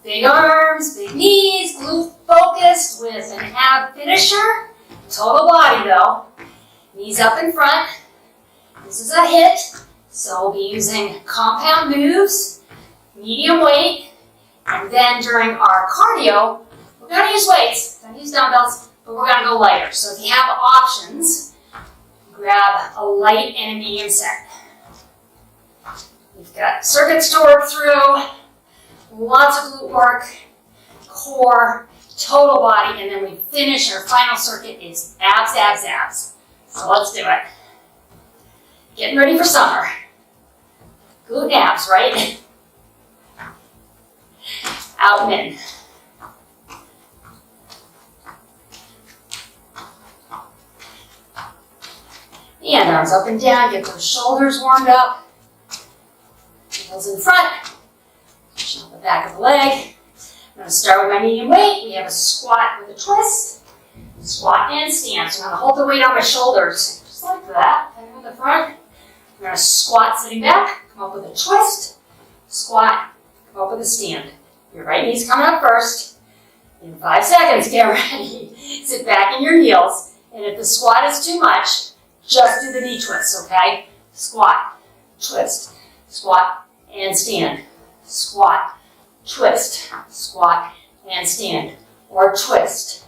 Big arms, big knees, glute focused with an ab finisher. Total body though. Knees up in front. This is a HIIT, so we'll be using compound moves, medium weight, and then during our cardio, we're going to use weights, we're going to use dumbbells, but we're going to go lighter. So if you have options, grab a light and a medium set. We've got circuits to work through, lots of glute work, core, total body, and then we finish our final circuit is abs, abs, abs. So let's do it. Getting ready for summer. Glute and abs, right? Out and in. And arms up and down, get those shoulders warmed up. Heels in front. Pushing up the back of the leg. I'm going to start with my medium weight. We have a squat with a twist. Squat and stand. So I'm going to hold the weight on my shoulders, just like that. Kind of in the front. I'm going to squat sitting back, come up with a twist, squat, come up with a stand. Your right knee's coming up first. In 5 seconds, get ready. Sit back in your heels. And if the squat is too much, just do the knee twist, okay? Squat, twist, squat, and stand. Squat, twist, squat, and stand. Or twist,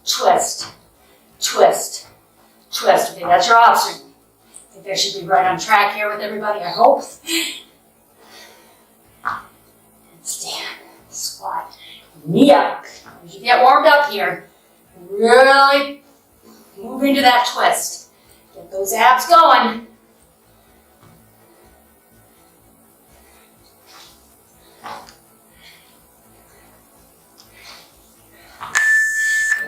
twist, twist, twist. Okay, that's your option. I think I should be right on track here with everybody, I hope. And stand, squat, knee up. As you get warmed up here, really move into that twist. Get those abs going.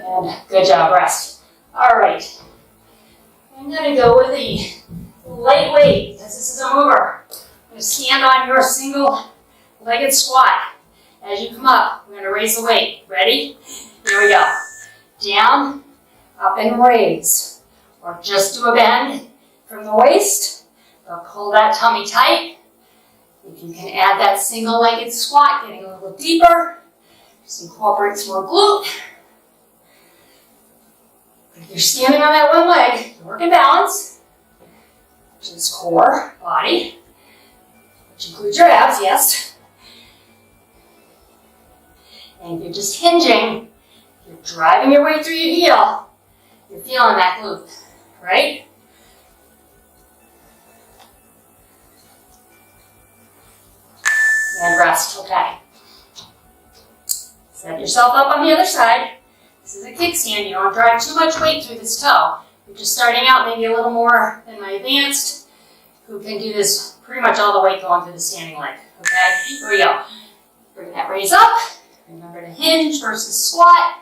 And good job, rest. All right. I'm going to go with a light weight because this is a mover. I'm going to stand on your single-legged squat. As you come up, we're going to raise the weight. Ready? Here we go. Down, up and raise. Or just do a bend from the waist, but pull that tummy tight. If you can add that single-legged squat, getting a little deeper, just incorporate some more glute. If you're standing on that one leg, you're working balance, which is core, body, which includes your abs, yes. And if you're just hinging, you're driving your way through your heel, you're feeling that glute, right? And rest, okay. Set yourself up on the other side. This is a kickstand. You don't drive too much weight through this toe. You're just starting out maybe a little more than my advanced, who can do this pretty much all the way going through the standing leg. Okay, here we go. Bring that raise up. Remember to hinge versus squat.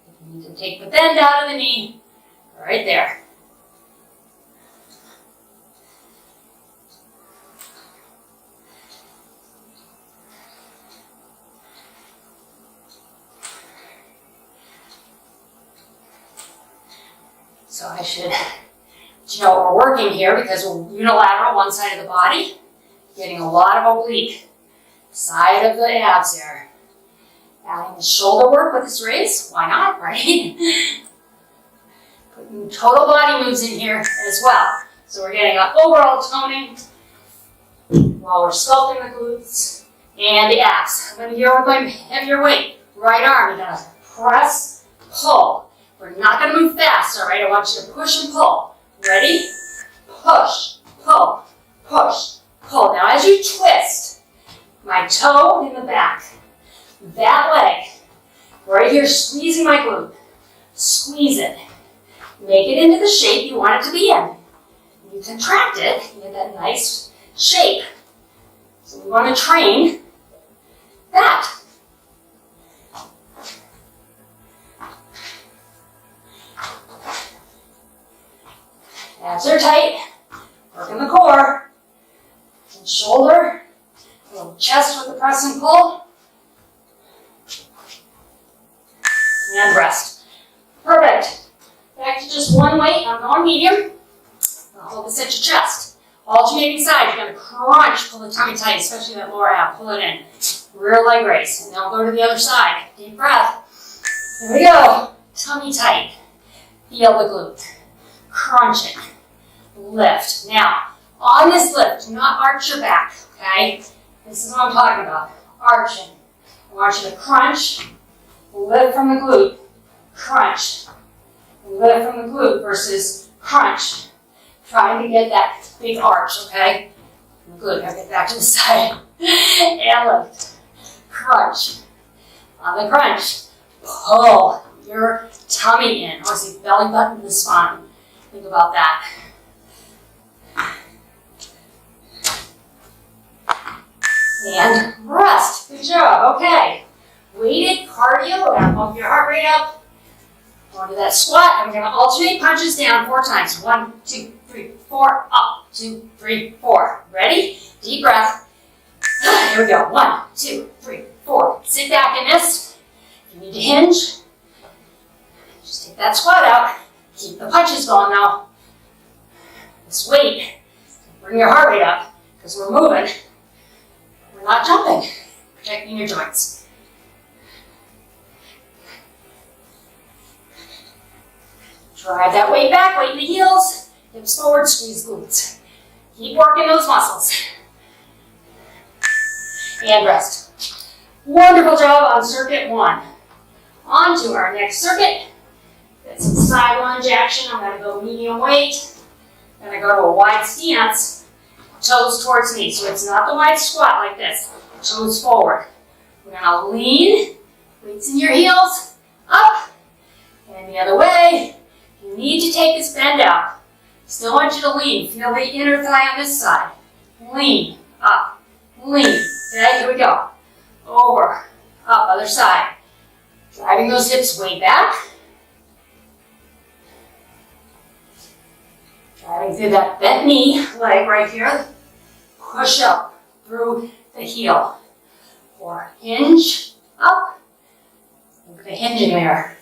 If you need to take the bend out of the knee, right there. So I should let you know what we're working here because we're unilateral, one side of the body, getting a lot of oblique side of the abs there. Adding the shoulder work with this raise, why not, right? Putting total body moves in here as well. So we're getting an overall toning while we're sculpting the glutes and the abs. I'm going to go with my heavier weight. Right arm, you're going to press, pull. We're not going to move fast, all right? I want you to push and pull. Ready? Push, pull, push, pull. Now as you twist, my toe in the back, that leg, right here, squeezing my glute. Squeeze it. Make it into the shape you want it to be in. You contract it, you get that nice shape. So we want to train that. Abs are tight, working the core, and shoulder, a little chest with the press and pull, and rest. Perfect. Back to just one weight, I'm going medium. I'll hold this at your chest. Alternating sides, you're gonna crunch, pull the tummy tight, especially that lower ab, pull it in. Rear leg raise, and now go to the other side. Deep breath. Here we go. Tummy tight. Feel the glute. Crunch it. Lift. Now, on this lift, do not arch your back, okay? This is what I'm talking about. Arching. I want you to crunch, lift from the glute, crunch, lift from the glute versus crunch. Trying to get that big arch, okay? Good, now get back to the side. And lift. Crunch. On the crunch, pull your tummy in. Obviously, belly button to the spine. Think about that. And rest. Good job. Okay. Weighted cardio. We're going to pump your heart rate up. Go into that squat, and we're going to alternate punches down 4 times. 1, 2, 3, 4. Up. 2, 3, 4. Ready? Deep breath. Here we go. 1, 2, 3, 4. Sit back in this. If you need to hinge, just take that squat out. Keep the punches going now. This weight, bring your heart rate up because we're moving. We're not jumping. Protecting your joints. Drive that weight back, weight in the heels. Hips forward, squeeze glutes. Keep working those muscles. And rest. Wonderful job on circuit 1. On to our next circuit. Get some side lunge action. I'm going to go medium weight. I'm going to go to a wide stance. Toes towards me. So it's not the wide squat like this. Toes forward. We're going to lean. Weights in your heels. Up. And the other way. You need to take this bend out. Still want you to lean. Feel the inner thigh on this side. Lean. Up. Lean. Okay, here we go. Over. Up. Other side. Driving those hips way back. Driving through that bent knee leg right here. Push up through the heel. Or hinge up. Look at the hinging there.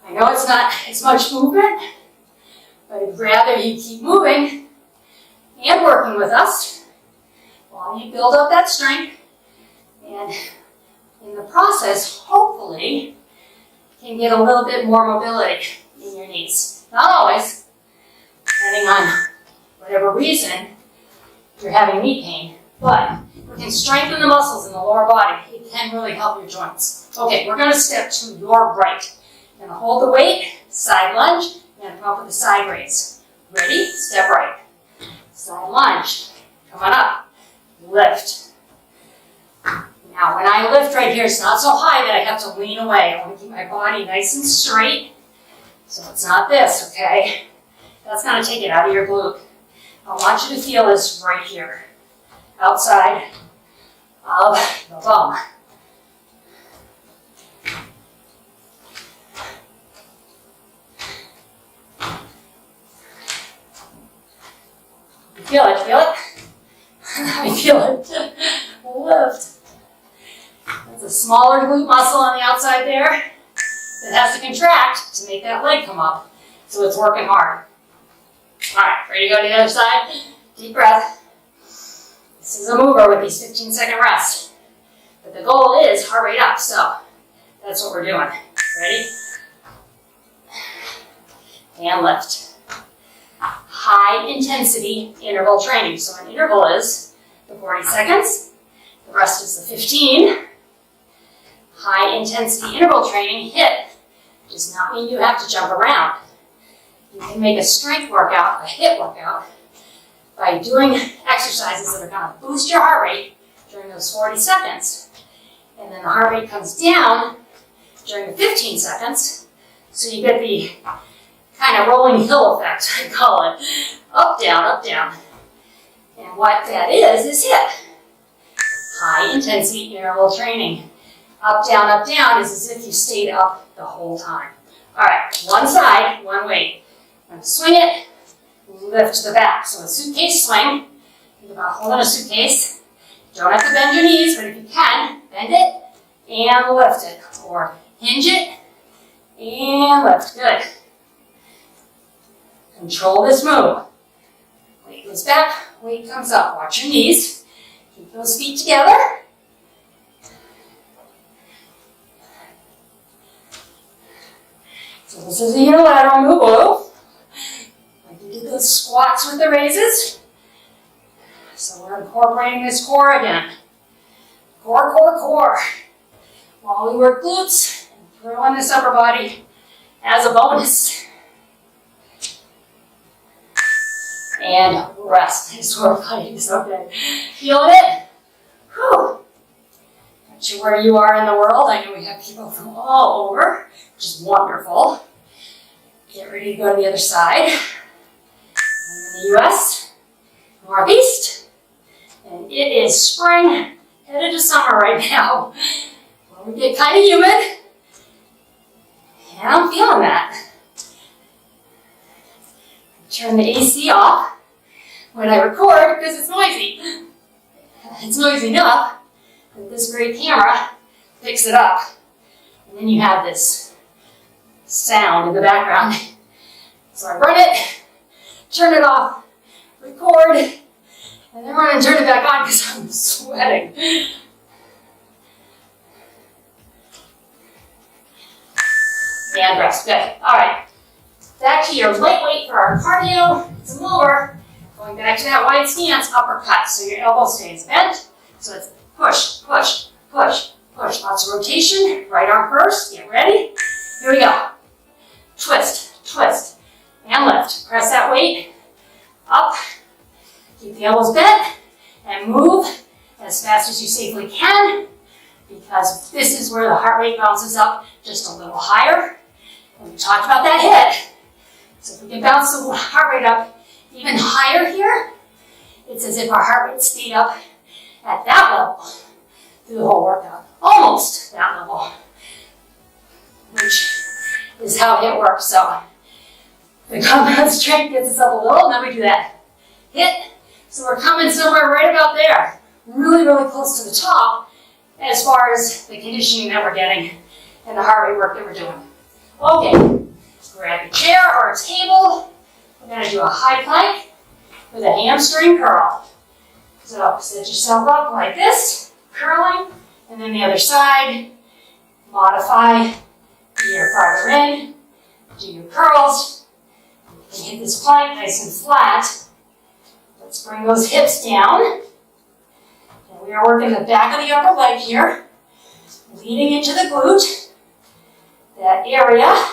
I know it's not as much movement, but I'd rather you keep moving and working with us while you build up that strength. And in the process, hopefully, can get a little bit more mobility in your knees. Not always, depending on whatever reason you're having knee pain, but we can strengthen the muscles in the lower body. It can really help your joints. Okay, we're going to step to your right. You're going to hold the weight, side lunge, you're going to come up with a side raise. Ready? Step right. Side lunge. Come on up. Lift. Now, when I lift right here, it's not so high that I have to lean away. I want to keep my body nice and straight. So it's not this, okay? That's going to take it out of your glute. I want you to feel this right here. Outside of the bum. Feel it, feel it? I feel it. Lift. That's a smaller glute muscle on the outside there that has to contract to make that leg come up. So it's working hard. Alright, ready to go to the other side? Deep breath. This is a mover with these 15-second rests. But the goal is heart rate up, so that's what we're doing. Ready? And lift. High intensity interval training. So an interval is the 40 seconds. The rest is the 15. High intensity interval training, HIIT, does not mean you have to jump around. You can make a strength workout, a HIIT workout, by doing exercises that are going to boost your heart rate during those 40 seconds. And then the heart rate comes down during the 15 seconds. So you get the kind of rolling hill effect, I call it. Up, down, up, down. And what that is HIIT. High intensity interval training. Up, down is as if you stayed up the whole time. All right, one side, one weight. I'm going to swing it, lift to the back. So a suitcase swing. Think about holding a suitcase. You don't have to bend your knees, but if you can, bend it and lift it. Or hinge it and lift. Good. Control this move. Weight goes back, weight comes up. Watch your knees. Keep those feet together. So this is a unilateral move. Whoa. Like you did those squats with the raises. So we're incorporating this core again. Core, core, core. While we work glutes, and throw in this upper body as a bonus. And rest. Nice work, ladies. Okay. Feeling it? Whew. Not sure where you are in the world. I know we have people from all over, which is wonderful. Get ready to go to the other side. I'm in the US, Northeast, and it is spring, headed to summer right now. Well, we get kind of humid, and I'm feeling that. Turn the AC off when I record because it's noisy. It's noisy enough that this great camera picks it up. And then you have this sound in the background. So I run it, turn it off, record, and then run and turn it back on because I'm sweating. And rest. Good. All right. Back to your lightweight for our cardio. It's a mover. Going back to that wide stance, uppercut. So your elbow stays bent. So it's push, push, push, push. Lots of rotation. Right arm first. Get ready. Here we go. Twist, twist, and lift. Press that weight up. Keep the elbows bent and move as fast as you safely can because this is where the heart rate bounces up just a little higher. And we talked about that HIIT. So if we can bounce the heart rate up even higher here, it's as if our heart rate stayed up at that level through the whole workout. Almost that level, which is how HIIT works. So the compound strength gets us up a little, and then we do that HIIT. So we're coming somewhere right about there, really, really close to the top as far as the conditioning that we're getting and the heart rate work that we're doing. Okay. Grab a chair or a table. We're going to do a high plank with a hamstring curl. So set yourself up like this, curling, and then the other side. Modify, gear farther in, do your curls. You can hit this plank nice and flat. Let's bring those hips down. And we are working the back of the upper leg here, leading into the glute. That area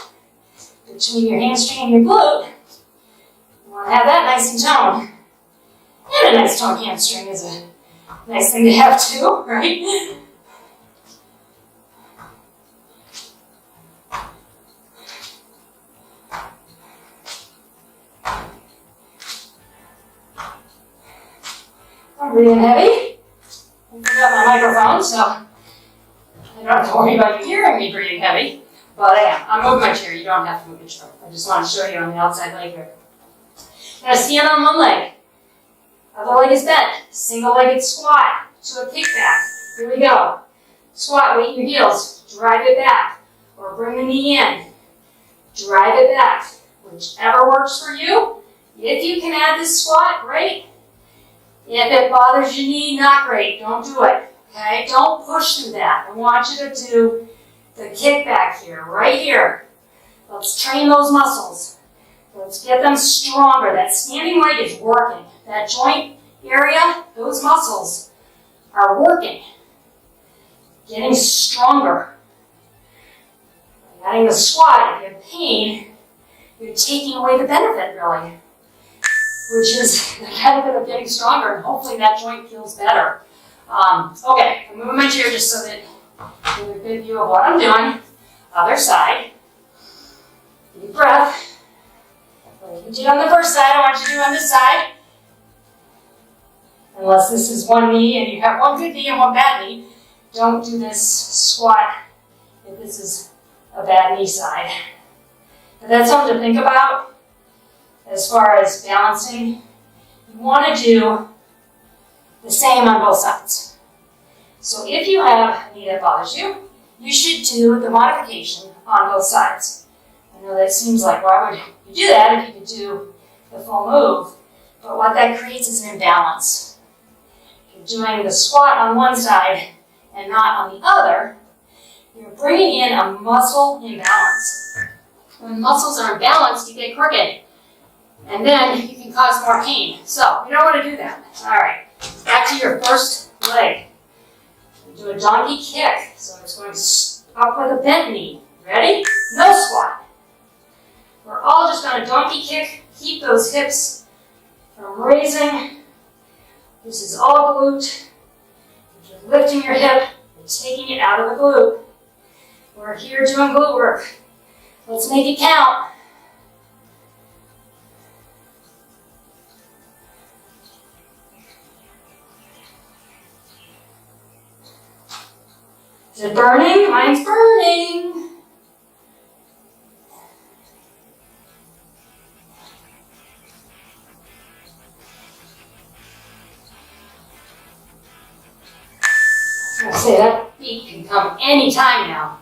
between your hamstring and your glute. You want to have that nice and toned. And a nice toned hamstring is a nice thing to have too, right? I'm breathing heavy. I forgot my microphone, so I don't have to worry about you hearing me breathing heavy. But I am. I'm moving my chair. You don't have to move your chair. I just want to show you on the outside leg here. Now stand on one leg. Other leg is bent. Single-legged squat to a kickback. Here we go. Squat, weight in your heels. Drive it back. Or bring the knee in. Drive it back. Whichever works for you. If you can add this squat, great. If it bothers your knee, not great. Don't do it. Okay? Don't push through that. I want you to do the kickback here, right here. Let's train those muscles. Let's get them stronger. That standing leg is working. That joint area, those muscles are working. Getting stronger. By adding the squat, if you have pain, you're taking away the benefit, really. Which is the benefit of getting stronger, and hopefully that joint feels better. Okay, I'm moving my chair just so that you get a good view of what I'm doing. Other side. Deep breath. Like you did on the first side, I want you to do on this side. Unless this is one knee and you have one good knee and one bad knee, don't do this squat if this is a bad knee side. But that's something to think about as far as balancing. You want to do the same on both sides. So if you have a knee that bothers you, you should do the modification on both sides. I know that seems like, why would you do that if you could do the full move? But what that creates is an imbalance. If you're doing the squat on one side and not on the other, you're bringing in a muscle imbalance. When muscles are imbalanced, you get crooked. And then you can cause more pain. So, you don't want to do that. All right, back to your first leg. Do a donkey kick. So it's going up with a bent knee. Ready? No squat. We're all just going to donkey kick. Keep those hips from raising. This is all glute. You're lifting your hip and taking it out of the glute. We're here doing glute work. Let's make it count. Is it burning? Mine's burning. I was going to say that beat can come anytime now.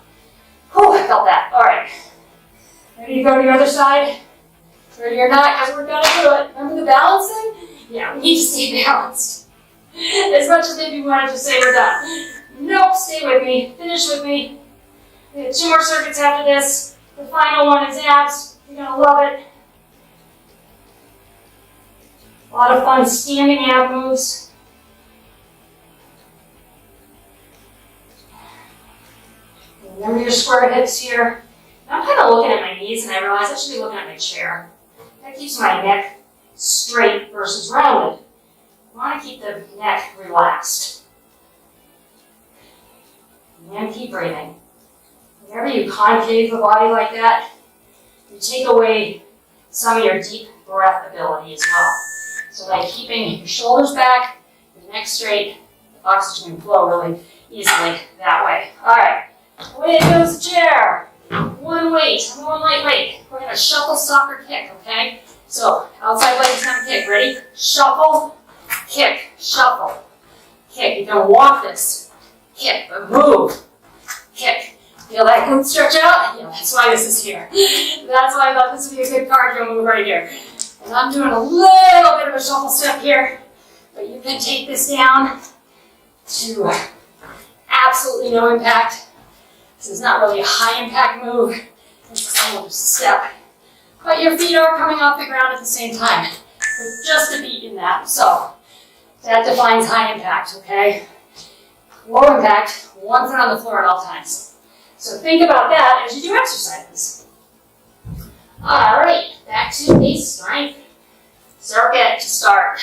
Whew, I felt that. All right. Ready to go to the other side? Ready or not, because we're going to do it. Remember the balancing? Yeah, we need to stay balanced. As much as maybe we want to just say we're done. Nope, stay with me. Finish with me. We have 2 more circuits after this. The final one is abs. You're going to love it. A lot of fun standing ab moves. Remember your square hips here. I'm kind of looking at my knees and I realize I should be looking at my chair. That keeps my neck straight versus rounded. I want to keep the neck relaxed. And keep breathing. Whenever you concave the body like that, you take away some of your deep breath ability as well. So by keeping your shoulders back, your neck straight, the oxygen can flow really easily that way. All right, away goes the chair. One weight, one light weight. We're going to shuffle soccer kick, okay? So outside leg is going to kick. Ready? Shuffle, kick, shuffle, kick. You're going to walk this. Kick, but move. Kick. Feel that glute stretch out? Yeah, that's why this is here. That's why I thought this would be a good cardio move right here. And I'm doing a little bit of a shuffle step here, but you can take this down to absolutely no impact. This is not really a high impact move. It's a single step. But your feet are coming off the ground at the same time. With just a beat in that. So that defines high impact, okay? Low impact, one foot on the floor at all times. So think about that as you do exercises. Alright, back to base strength circuit to start.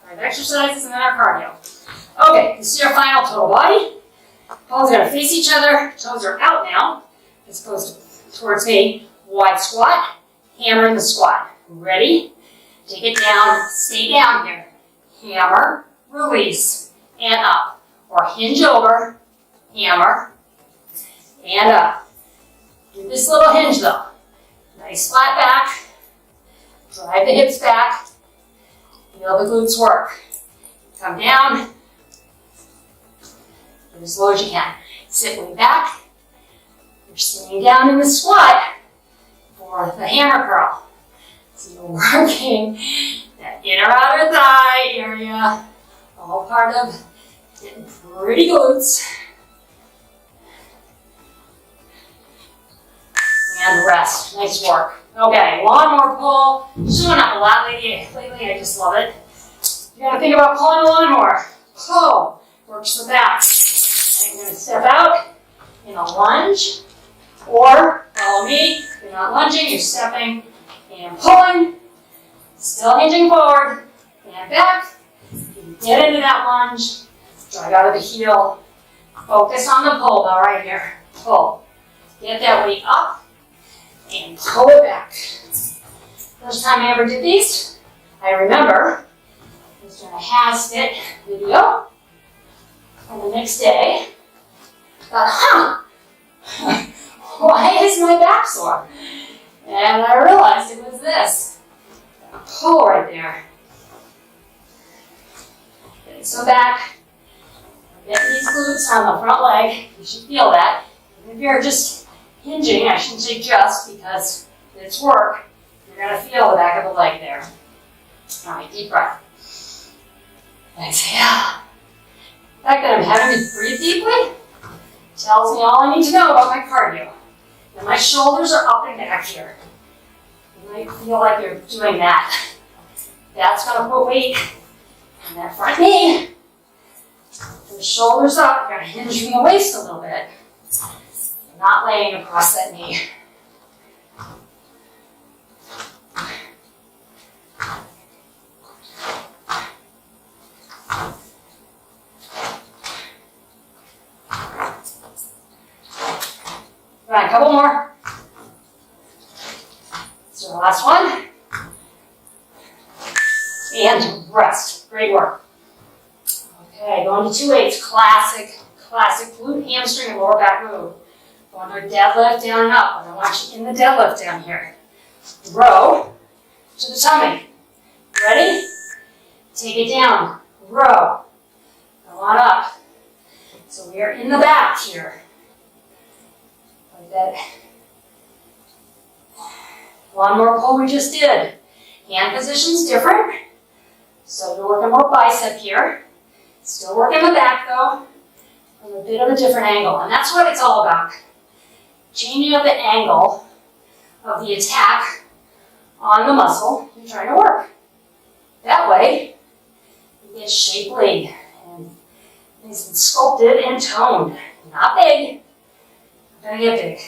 5 exercises and then our cardio. Okay, this is your final total body. Palms are going to face each other, toes are out now, as opposed to towards me. Wide squat, hammer in the squat. Ready? Take it down, stay down here. Hammer, release, and up. Or hinge over, hammer, and up. Do this little hinge though. Nice flat back. Drive the hips back. Feel the glutes work. Come down. Get as low as you can. Sit way back. You're sitting down in the squat for the hammer curl. So you're working that inner outer thigh area. All part of getting pretty glutes. And rest. Nice work. Okay, lawnmower pull. Showing up a lot lately. I just love it. You gotta think about pulling a lawnmower. Pull. Works the back. I'm gonna step out in a lunge. Or follow me. If you're not lunging, you're stepping and pulling. Still hinging forward. And back. Get into that lunge. Drag out of the heel. Focus on the pull though, right here. Pull. Get that weight up and pull it back. First time I ever did these, I remember I was doing a HIIT video. And the next day, I thought, why is my back sore? And I realized it was this. Pull right there. Okay, so back. Get these glutes on the front leg. You should feel that. And if you're just hinging, I shouldn't say just because it's work, you're going to feel the back of the leg there. All right, deep breath. Exhale. The fact that I'm having to breathe deeply tells me all I need to know about my cardio. And my shoulders are up and back here. You might feel like you're doing that. That's going to put weight on that front knee. The shoulders up, you're going to hinge from the waist a little bit. You're not laying across that knee. All right, a couple more. So the last one. And rest. Great work. Okay, going to 2/8. Classic glute, hamstring, and lower back move. Going to a deadlift down and up. And I want you in the deadlift down here. Row to the tummy. Ready? Take it down. Row. Go on up. So we are in the back here. Like that. One more pull we just did. Hand position's different. So you're working more bicep here. Still working the back though, from a bit of a different angle. And that's what it's all about. Changing up the angle of the attack on the muscle you're trying to work. That way, you get shapely and nice and sculpted and toned. Not big. Not gonna get big.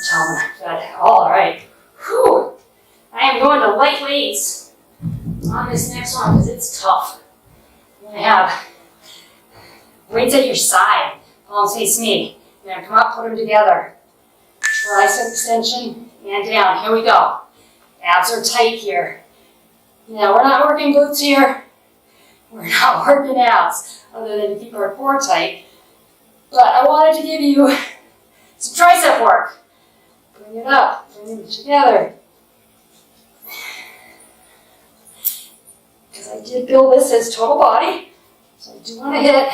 Tone. Good. All right. Whew. I am going to light weights on this next one because it's tough. You're going to have weights at your side. Palms face me. You're going to come up, put them together. Tricep extension and down. Here we go. Abs are tight here. Now, we're not working glutes here. We're not working abs other than to keep our core tight. But I wanted to give you some tricep work. Bring it up. Bring it together. Because I did build this as total body. So I do want to hit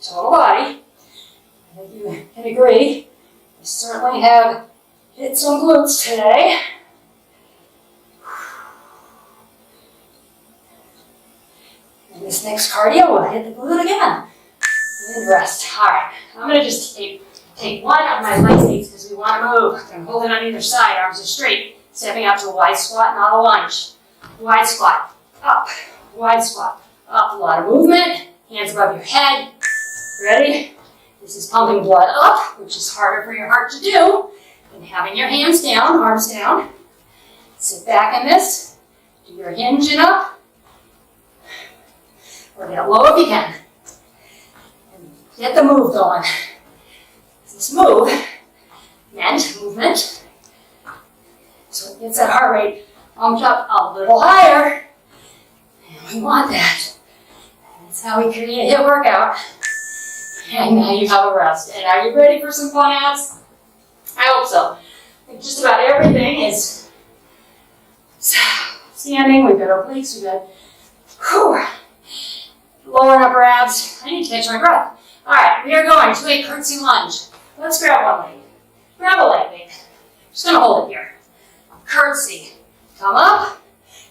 total body. I think you can agree. I certainly have hit some glutes today. And this next cardio will hit the glute again. And then rest. All right. I'm going to just take one of my leg weights because we want to move. I'm going to hold it on either side. Arms are straight. Stepping up to a wide squat, not a lunge. Wide squat. Up. Wide squat. Up. A lot of movement. Hands above your head. Ready? This is pumping blood up, which is harder for your heart to do than having your hands down, arms down. Sit back in this. Do your hinge and up. Or get low if you can. And get the move going. This move meant movement. So it gets that heart rate pumped up a little higher. And we want that. That's how we create a HIIT workout. And now you have a rest. And are you ready for some fun abs? I hope so. I think just about everything is standing. We've got obliques. We've got lower and upper abs. I need to catch my breath. All right, we are going to a curtsy lunge. Let's grab one leg. Grab a leg weight. Just going to hold it here. Curtsy. Come up.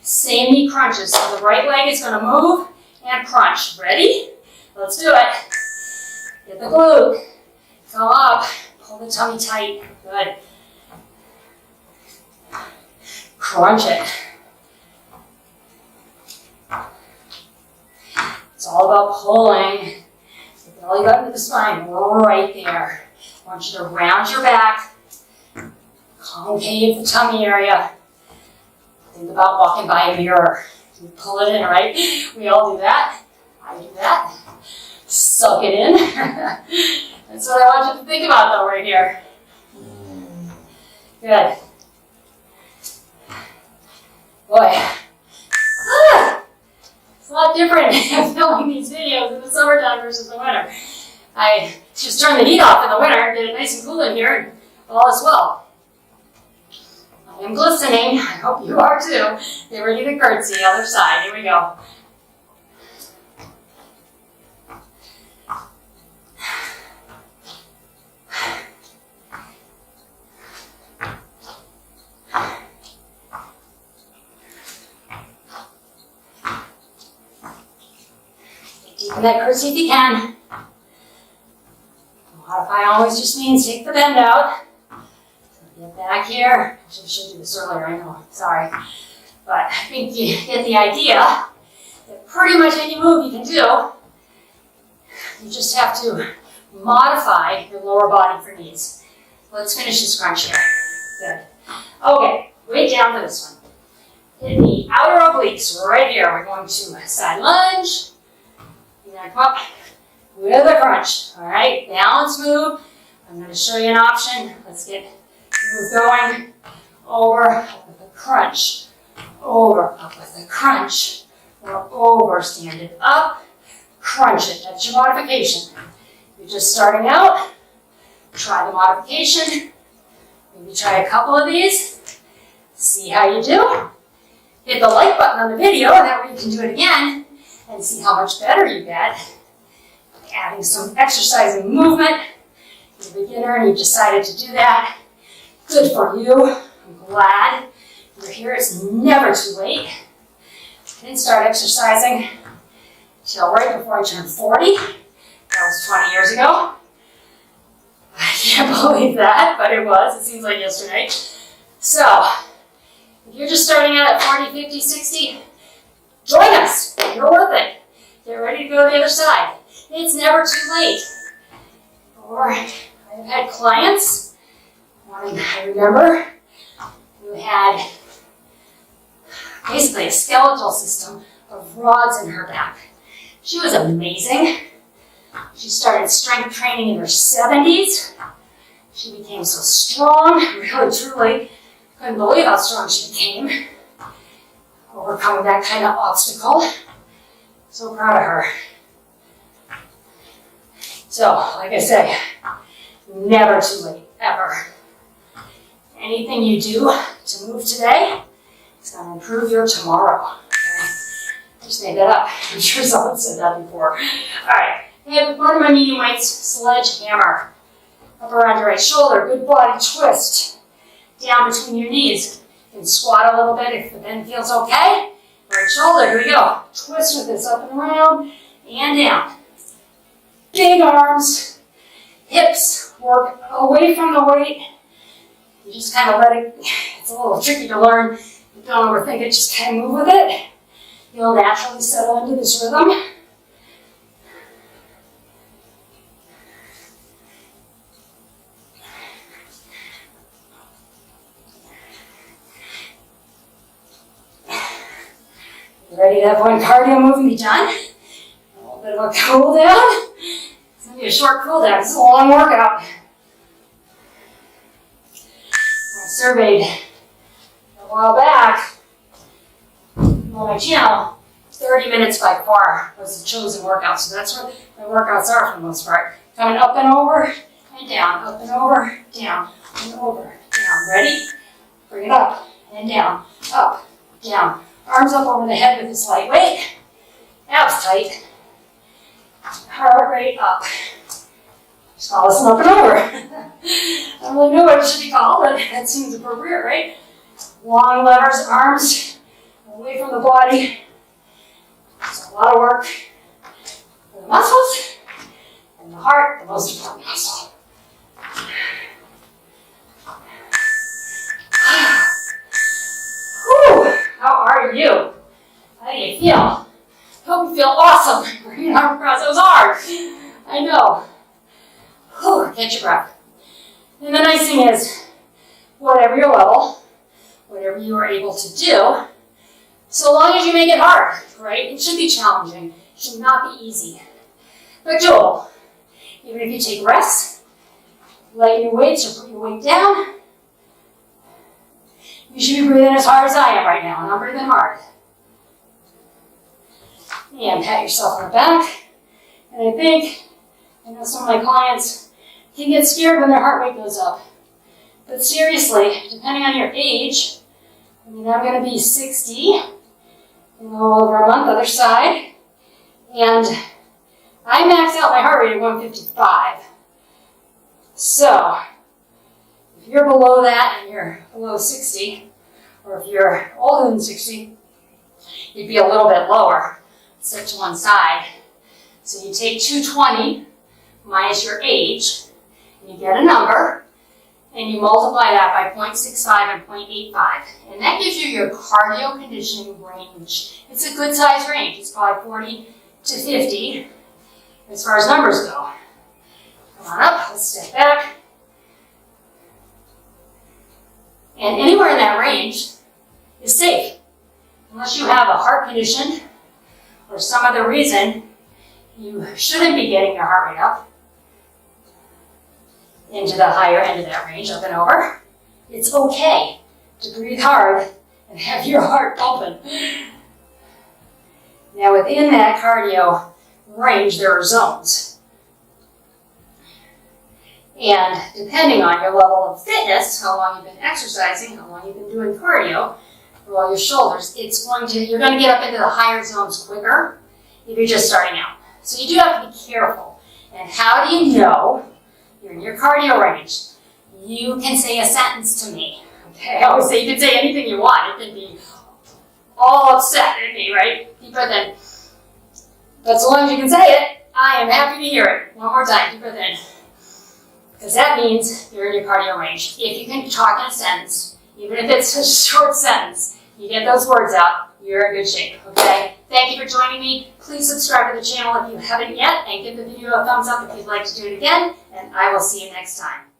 Same knee crunches. So the right leg is going to move and crunch. Ready? Let's do it. Get the glute. Come up. Pull the tummy tight. Good. Crunch it. It's all about pulling. Get the belly button to the spine. Right there. I want you to round your back. Concave the tummy area. Think about walking by a mirror. You pull it in, right? We all do that. I do that. Suck it in. That's what I want you to think about though right here. Good. Boy. It's a lot different filming these videos in the summertime versus the winter. I just turn the heat off in the winter, get it nice and cool in here, and all is well. I am glistening. I hope you are too. Get ready to curtsy. Other side. Here we go. Deepen that curtsy if you can. Modify always just means take the bend out. Get back here. Actually, I should do this earlier, I know, sorry. But I think you get the idea that pretty much any move you can do, you just have to modify your lower body for needs. Let's finish this crunch here. Good. Okay, weight down for this one. Hit the outer obliques right here. We're going to side lunge. You're going to come up with a crunch. All right, balance move. I'm going to show you an option. Let's get move going. Over, up with a crunch. Over, up with a crunch. Or over, stand it up, crunch it. That's your modification. You're just starting out. Try the modification. Maybe try a couple of these. See how you do. Hit the like button on the video, that way you can do it again and see how much better you get. Adding some exercise and movement. You're a beginner and you decided to do that. Good for you. I'm glad you're here. It's never too late. I didn't start exercising until right before I turned 40. That was 20 years ago. I can't believe that, but it was. It seems like yesterday. So, if you're just starting out at 40, 50, 60, join us. You're worth it. Get ready to go to the other side. It's never too late. Or I've had clients, I remember, who had basically a skeletal system of rods in her back. She was amazing. She started strength training in her 70s. She became so strong, really, truly. Couldn't believe how strong she became. Overcoming that kind of obstacle. So proud of her. So, like I say, never too late, ever. Anything you do to move today, it's going to improve your tomorrow. Okay? I just made that up. I'm sure someone said that before. All right. And one of my medium weights, sledgehammer. Up around your right shoulder, good body twist. Down between your knees. You can squat a little bit if the bend feels okay. Right shoulder, here we go. Twist with this, up and around, and down. Big arms, hips, work away from the weight. You just kind of let it, it's a little tricky to learn. Don't overthink it, just kind of move with it. You'll naturally settle into this rhythm. Ready to have one cardio move and be done? A little bit of a cool down. It's going to be a short cool down. This is a long workout. I surveyed a while back on my channel. 30 minutes by far was the chosen workout. So that's what my workouts are for the most part. Coming up and over and down, up and over, down, and over, down. Ready? Bring it up and down, up, down. Arms up over the head with this light weight. Abs tight. Heart rate up. Just call this an up and over. I don't really know what it should be called, but that seems appropriate, right? Long levers, arms away from the body. It's a lot of work for the muscles and the heart, the most important muscle. Whew. How are you? How do you feel? Hope you feel awesome. Bring arm across. It was hard. I know. Whew, catch your breath. And the nice thing is, whatever your level, whatever you are able to do, so long as you make it hard, right? It should be challenging. It should not be easy. But doable. Even if you take rests, lighten your weights or put your weight down, you should be breathing as hard as I am right now, and I'm breathing hard. And pat yourself on the back. And I know some of my clients can get scared when their heart rate goes up. But seriously, depending on your age, I'm going to be 60 in a little over a month, other side. And I max out my heart rate at 155. So, if you're below that and you're below 60, or if you're older than 60, you'd be a little bit lower. Set to one side. So you take 220 minus your age, and you get a number, and you multiply that by 0.65 and 0.85. And that gives you your cardio conditioning range. It's a good size range. It's probably 40 to 50 as far as numbers go. Come on up, let's step back. And anywhere in that range is safe. Unless you have a heart condition or some other reason, you shouldn't be getting your heart rate up into the higher end of that range, up and over. It's okay to breathe hard and have your heart open. Now within that cardio range, there are zones. And depending on your level of fitness, how long you've been exercising, how long you've been doing cardio, for all your shoulders, you're going to get up into the higher zones quicker if you're just starting out. So you do have to be careful. And how do you know you're in your cardio range? You can say a sentence to me. Okay, I always say you can say anything you want. It can be all upset at me, right? Deep breath in. But so long as you can say it, I am happy to hear it. One more time, deep breath in. Because that means you're in your cardio range. If you can talk in a sentence, even if it's a short sentence, you get those words out, you're in good shape, okay? Thank you for joining me. Please subscribe to the channel if you haven't yet, and give the video a thumbs up if you'd like to do it again, and I will see you next time.